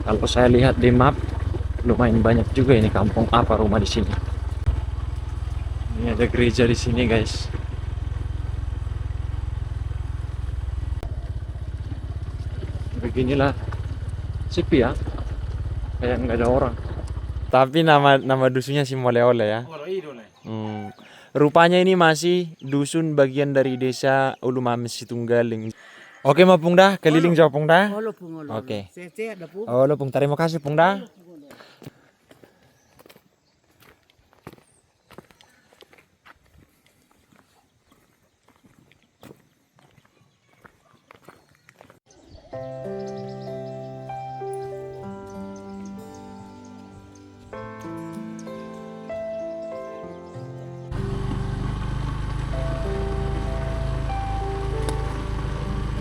Kalau saya lihat di map, lumayan banyak juga ini kampung apa rumah di sini. Ini ada gereja di sini, guys. Beginilah sepi ya, kayak nggak ada orang. Tapi nama nama dusunnya si Mole-Ole ya. Hmm. Rupanya ini masih dusun bagian dari desa Ulumames Situnggaling. Oke, mau Pungda, keliling jauh Pungda. Halo Pung, halo. Oke. Sehat dah Pung. Halo Pung, terima kasih Pungda.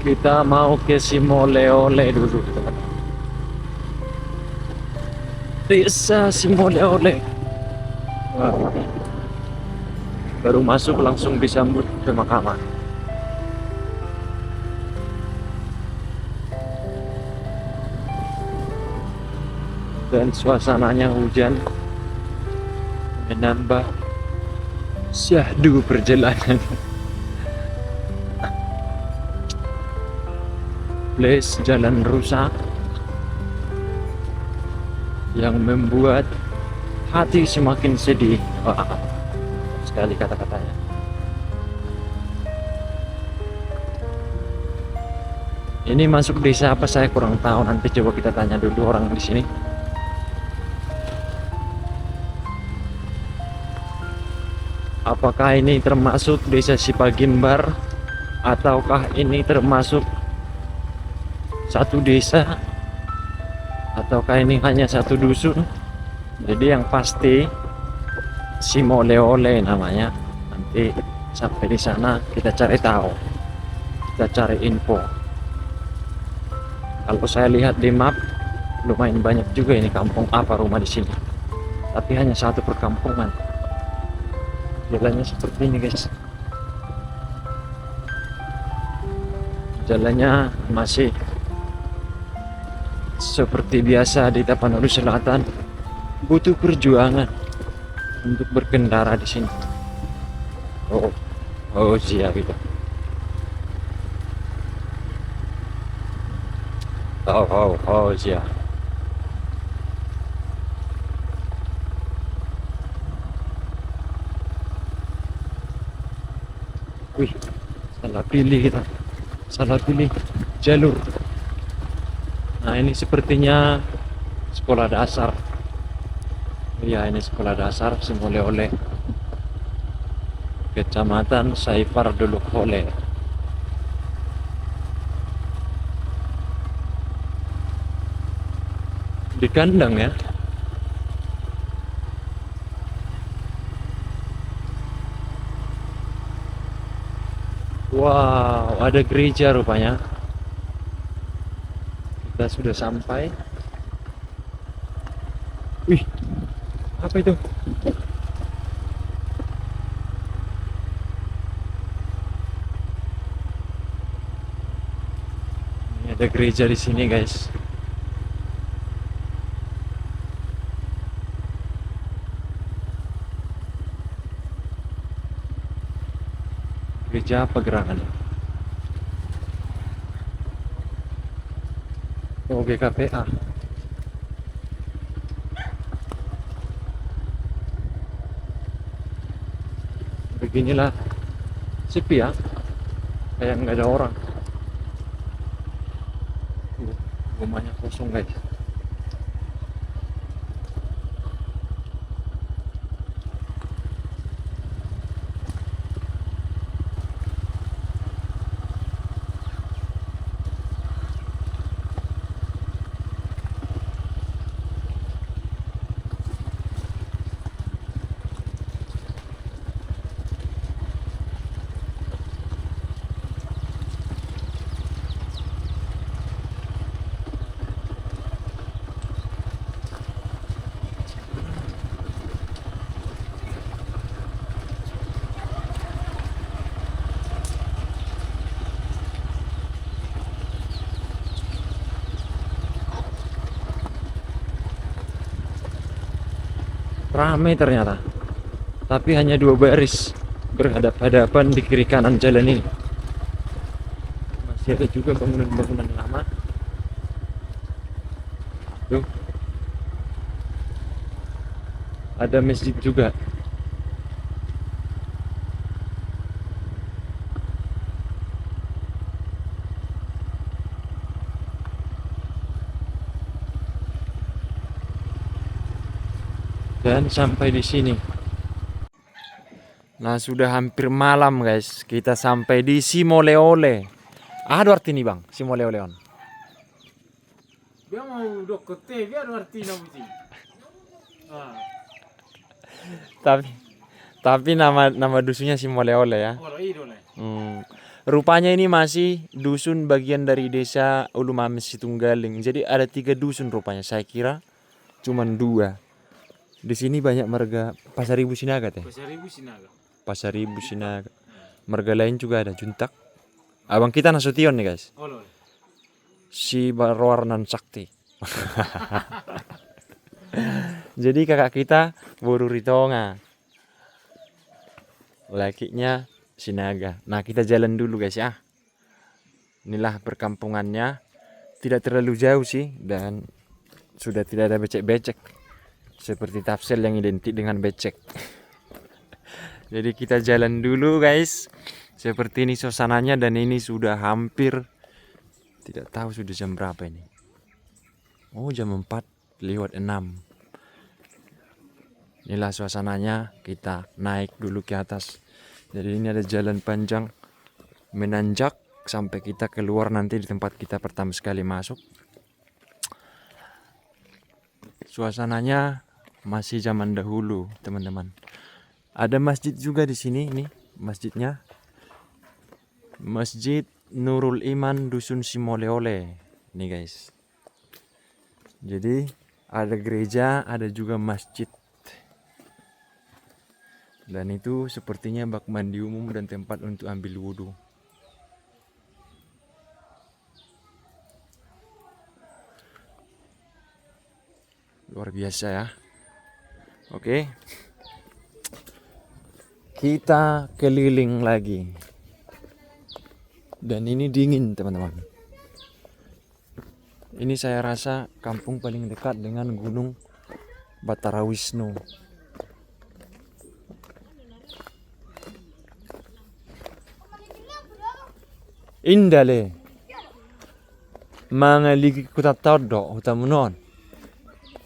Kita mau ke si Mole-Ole dulu. Desa si Mole-Ole. Wah. Baru masuk langsung disambut pemakaman. Dan suasananya hujan menambah syahdu perjalanan. Place jalan rusak yang membuat hati semakin sedih. Wah, sekali kata-katanya. Ini masuk desa apa saya kurang tahu, nanti coba kita tanya dulu orang di sini. Apakah ini termasuk desa Sipagimbar ataukah ini termasuk satu desa ataukah ini hanya satu dusun? Jadi yang pasti si Mole-Ole namanya. Nanti sampai di sana kita cari tahu, kita cari info. Kalau saya lihat di map, lumayan banyak juga ini kampung apa rumah di sini. Tapi hanya satu perkampungan. Jalannya seperti ini, guys. Jalannya masih seperti biasa di Tapanuli Selatan, butuh perjuangan untuk berkendara di sini. Oh siap itu. Oh siap. Wih, salah pilih kita. Salah pilih jalur. Nah, ini sepertinya sekolah dasar. Iya, ini sekolah dasar si Mole-Ole. Kecamatan Saifar Duluk Hole. Di kandang ya. Wow, ada gereja rupanya. Kita sudah sampai. Wih, apa itu? Ini ada gereja di sini, guys. Gereja apa gerangan? Oh, GKPA. Beginilah sepi ya, kayak nggak ada orang. Rumahnya kosong, guys. Ramai ternyata. Tapi hanya 2 baris berhadap-hadapan di kiri kanan jalan ini. Masih ada juga bangunan-bangunan lama. Tuh. Ada masjid juga. Dan sampai di sini. Nah, sudah hampir malam, guys. Kita sampai di Simoleole. Ada arti nih, Bang, Simoleoleon. Dia mau deket dia ada artinya mesti. Tapi nama dusunnya Simoleole ya. Oh, idole. Rupanya ini masih dusun bagian dari desa Ulumames Situnggaling. Jadi ada 3 dusun rupanya. Saya kira cuman 2. Di sini banyak marga Pasaribu Sinaga teh. Pasaribu Sinaga. Pasaribu Sinaga. Marga lain juga ada Juntak. Abang kita Nasution nih, guys. Oh, loh. Si Barwarnan Sakti. Jadi kakak kita Boru Ritonga. Lakinya Sinaga. Nah, kita jalan dulu, guys ya. Inilah perkampungannya. Tidak terlalu jauh sih dan sudah tidak ada becek-becek. Seperti Tafsel yang identik dengan becek. Jadi kita jalan dulu, guys. Seperti ini suasananya dan ini sudah hampir, tidak tahu sudah jam berapa ini. Oh, jam 4:06. Inilah suasananya. Kita naik dulu ke atas. Jadi ini ada jalan panjang menanjak sampai kita keluar nanti di tempat kita pertama sekali masuk. Suasananya masih zaman dahulu, teman-teman. Ada masjid juga di sini, ini masjidnya. Masjid Nurul Iman Dusun Simoleole. Nih, guys. Jadi ada gereja, ada juga masjid. Dan itu sepertinya bak mandi umum dan tempat untuk ambil wudhu. Luar biasa ya. Oke. Kita keliling lagi. Dan ini dingin, teman-teman. Ini saya rasa kampung paling dekat dengan Gunung Batara Wisnu. Indah le. Mangaligi kutatado utamunon.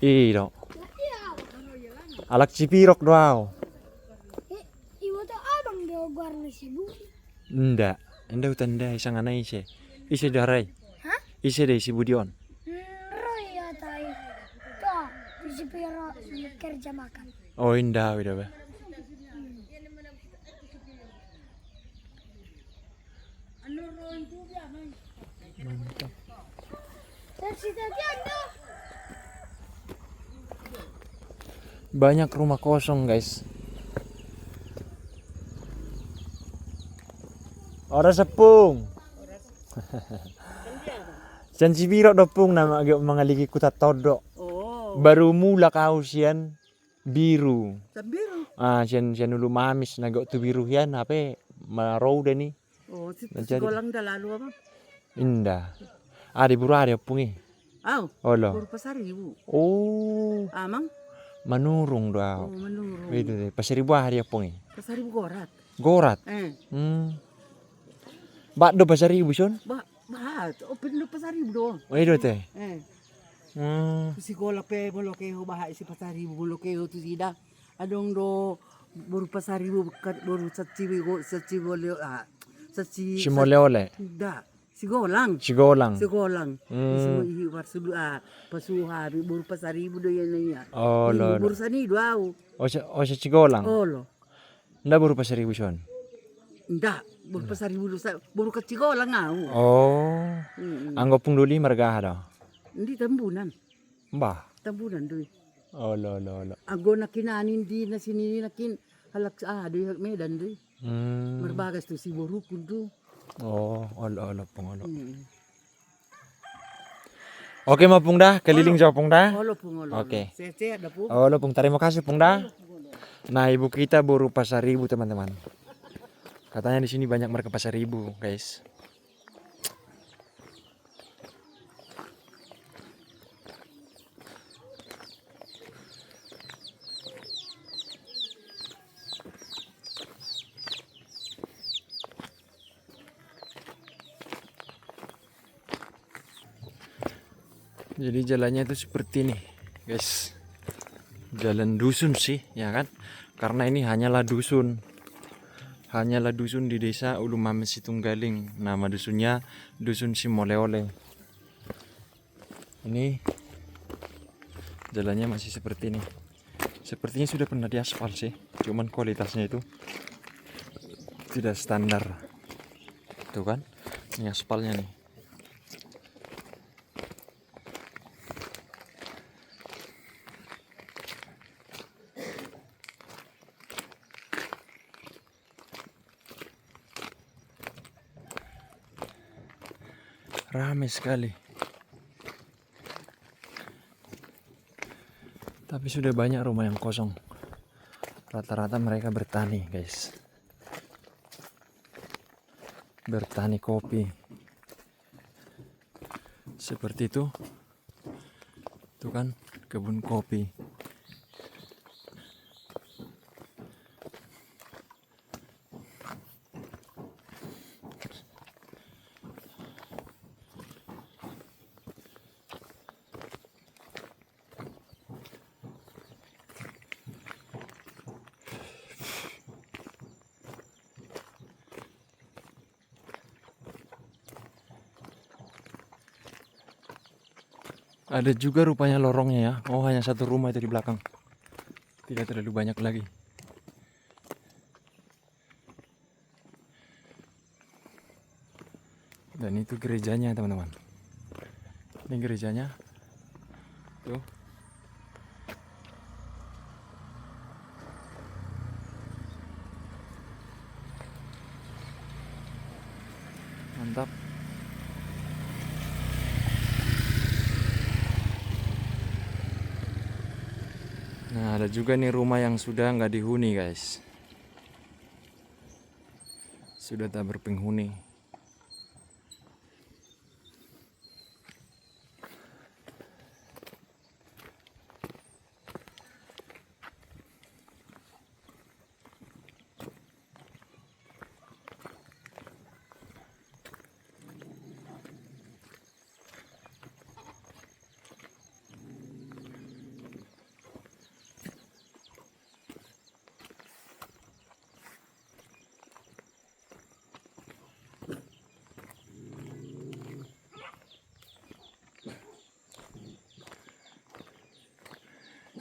Iyo. Alak cipirok doao. Iwo to abang do guarna sibu. Nda utanda isang anay ise. Ise daray. Hah? Ise day si Budion. Roy atay. To, si pero kerja makan. Oh, indah udah ba. Mantap. Si tadi ano? Banyak rumah kosong, guys. Ora sepung. Jan Cibiro dopung nama agak mengaliki kutat todok. Oh, Baru mula kau sian biru. biru. Sian ulu mamis nagok tu biru hian apa marau deh nih. Oh, si Jadi- golang dah lalu apa? Indah. Ada buru ada pungi. Aw, Olo. baru pasar ibu. Oh, Amang? manurung Oh, doa. menurun. Itu deh. Pasiribu hari pungi. Pasar ibu gorat. Gorat. Bakdo pasaribu son. Bahat. Oh, pinlo pasar ibu doon. Oh, itu teh. Si golak pe mo keho baha si pasar ibu mo keho tu sida. Adong do baru pasar ibu baru sa cibo leo sa Simoleole. Da. Si golang. Sigolang. Si golang. Si mo ihi warsudu pasuha baru pasar ibu do yan niya. Oh, lolo. Baru sani do aw. O sa Sigolang. Olo. Nda buru pasaribu son. Nda, baru pasar ibu sa baru kecigo lang aw. Oh. Anggap pung duli margaha daw. Hindi tambunan. Mbah. Tambunan doy. Oh, lolo. Ago na kinanin di na sinini na kin halak doy medan doy. Marbagas to si borukun do. Oh, olo pung olo. Oke mau Pungda, keliling jauh Pungda. Olo pung olo. Oke. Sehat dah pung. Oh, Pung, terima kasih Pungda. Nah, ibu kita baru Pasaribu teman-teman. Katanya di sini banyak mereka Pasaribu, guys. Jadi jalannya itu seperti ini, guys. Jalan dusun sih, ya kan? Karena ini hanyalah dusun. Hanyalah dusun di desa Ulu Mame Situnggaling. Nama dusunnya Dusun Simoleole. Ini jalannya masih seperti ini. Sepertinya sudah pernah diaspal sih, cuman kualitasnya itu tidak standar. Tuh kan, ini aspalnya nih. Ramai sekali. Tapi sudah banyak rumah yang kosong. Rata-rata mereka bertani, guys. Bertani kopi. Seperti itu. Itu kan kebun kopi. Ada juga rupanya lorongnya ya. Oh, hanya satu rumah itu di belakang. Tidak terlalu banyak lagi. Dan itu gerejanya, teman-teman. Ini gerejanya. Tuh. Mantap. Nah, ada juga nih rumah yang sudah nggak dihuni, guys. Sudah tak berpenghuni.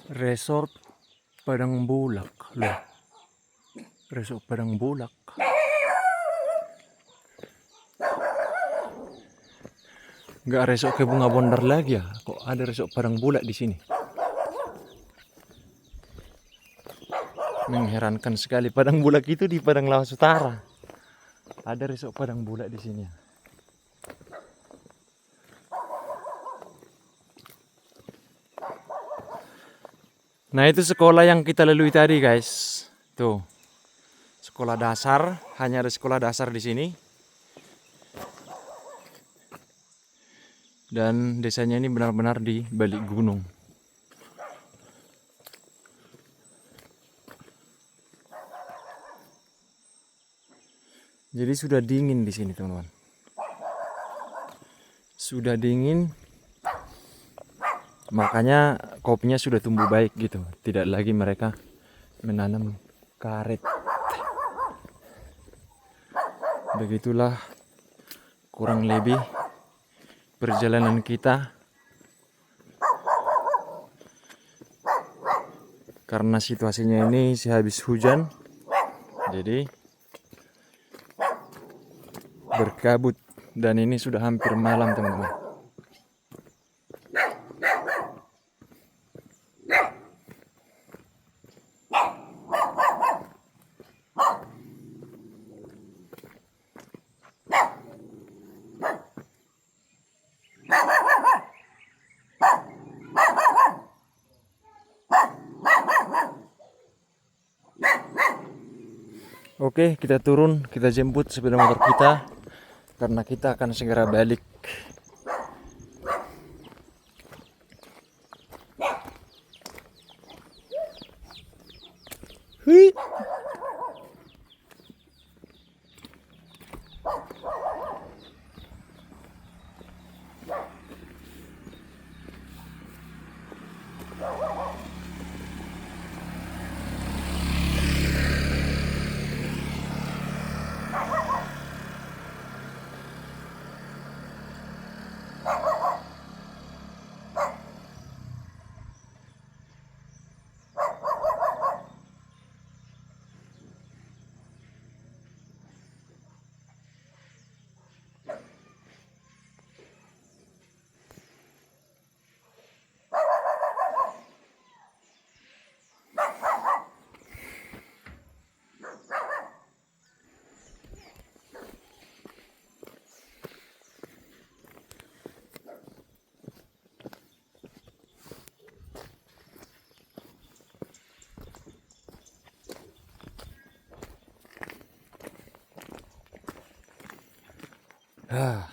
Resort Padang Bulak loh. Resort Padang Bulak. Nggak resort ke Bunga Bondar lagi ya? Kok ada resort Padang Bulak di sini? Mengherankan sekali. Padang Bulak itu di Padang Lawas Utara. Ada resort Padang Bulak di sini. Nah, itu sekolah yang kita lalui tadi, guys. Tuh. Sekolah dasar, hanya ada sekolah dasar di sini. Dan desanya ini benar-benar di balik gunung. Jadi sudah dingin di sini, teman-teman. Sudah dingin. Makanya kopinya sudah tumbuh baik gitu. Tidak lagi mereka menanam karet. Begitulah kurang lebih perjalanan kita. Karena situasinya ini sehabis hujan. Jadi berkabut. Dan ini sudah hampir malam, teman-teman. Oke, kita turun, kita jemput sepeda motor kita karena kita akan segera balik. Hui. Ah.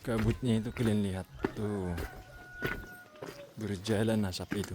Kabutnya itu kalian lihat tuh, berjalan asap itu.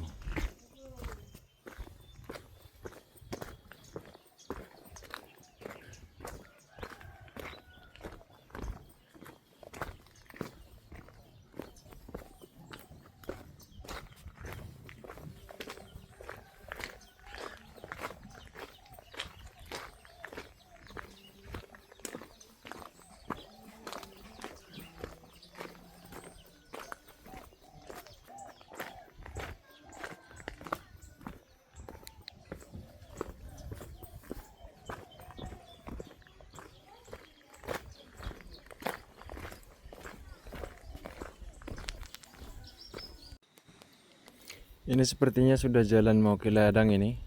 Ini sepertinya sudah jalan mau ke ladang ini,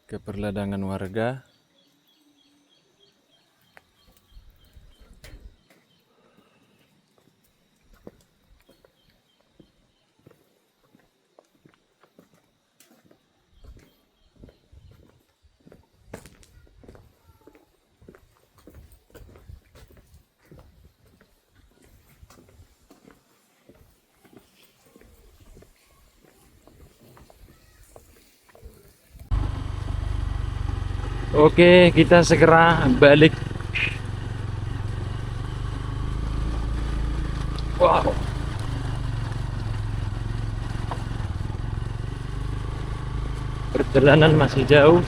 ke perladangan warga. Oke, kita segera balik. Wow. Perjalanan masih jauh.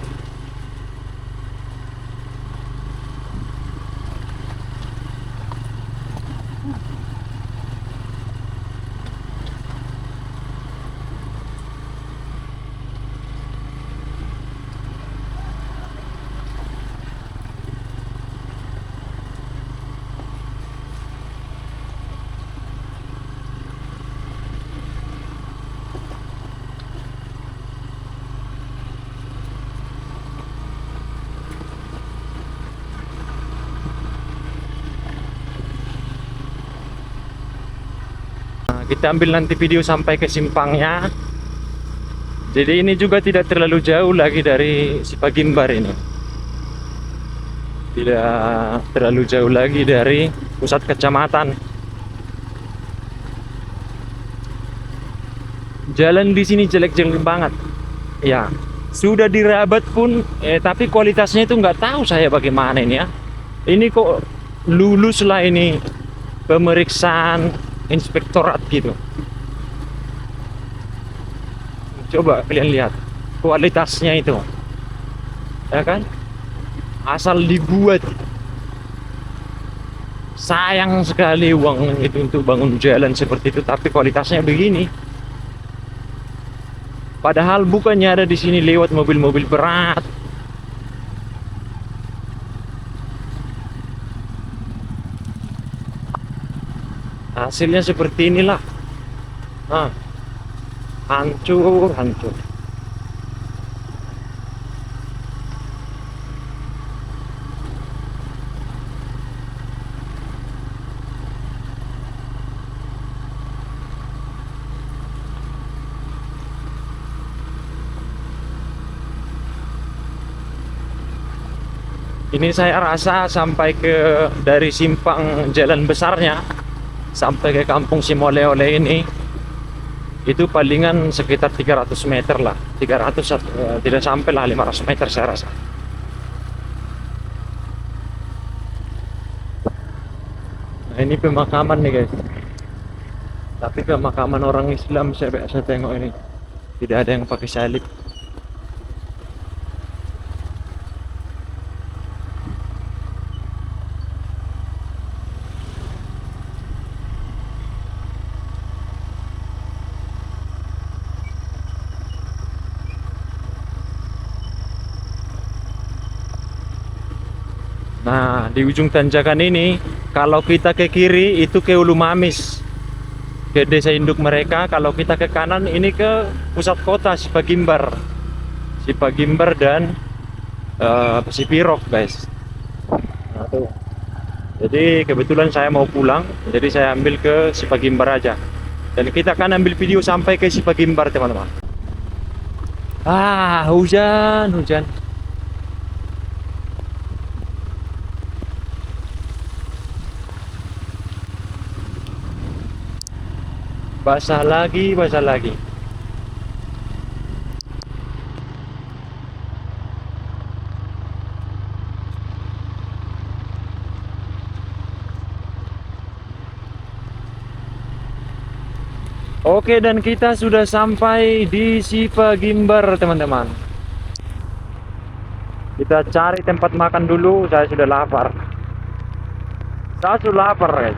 Kita ambil nanti video sampai ke simpangnya. Jadi ini juga tidak terlalu jauh lagi dari Sipagimbar ini. Tidak terlalu jauh lagi dari pusat kecamatan. Jalan di sini jelek-jelek banget. Ya, sudah dirabat pun, tapi kualitasnya itu nggak tahu saya bagaimana ini ya. Ini kok lulus lah ini pemeriksaan inspektorat gitu. Coba kalian lihat kualitasnya itu, ya kan? Asal dibuat. Sayang sekali uang itu untuk bangun jalan seperti itu, tapi kualitasnya begini. Padahal bukannya ada di sini lewat mobil-mobil berat. hasilnya seperti inilah. Nah, hancur. Ini saya rasa sampai ke dari simpang jalan besarnya sampai ke kampung Simole-Ole ini itu palingan sekitar 300 meter lah, 300 tidak sampai lah 500 meter saya rasa. Nah, ini pemakaman nih guys, tapi pemakaman orang Islam saya biasa tengok ini tidak ada yang pakai salib. Nah, di ujung tanjakan ini, kalau kita ke kiri itu ke Ulu Mamis, ke desa induk mereka. Kalau kita ke kanan ini ke pusat kota Sipagimbar dan Sipirok guys. Nah, tuh. Jadi kebetulan saya mau pulang, jadi saya ambil ke Sipagimbar aja. Dan kita akan ambil video sampai ke Sipagimbar teman-teman. Ah, hujan. Basah lagi. Oke, dan kita sudah sampai di Sipagimbar teman-teman. Kita cari tempat makan dulu, saya sudah lapar. Guys.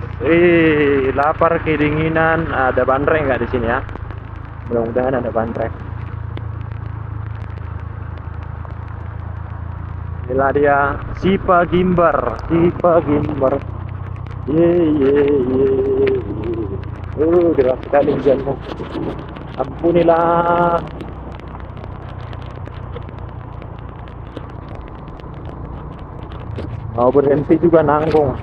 Lapar, kedinginan. Ada bandrek nggak di sini ya? Mudah-mudahan ada bandrek. Inilah dia Sipagimbar. Deras sekali hujannya. Ampunilah. Mau berhenti juga nanggung.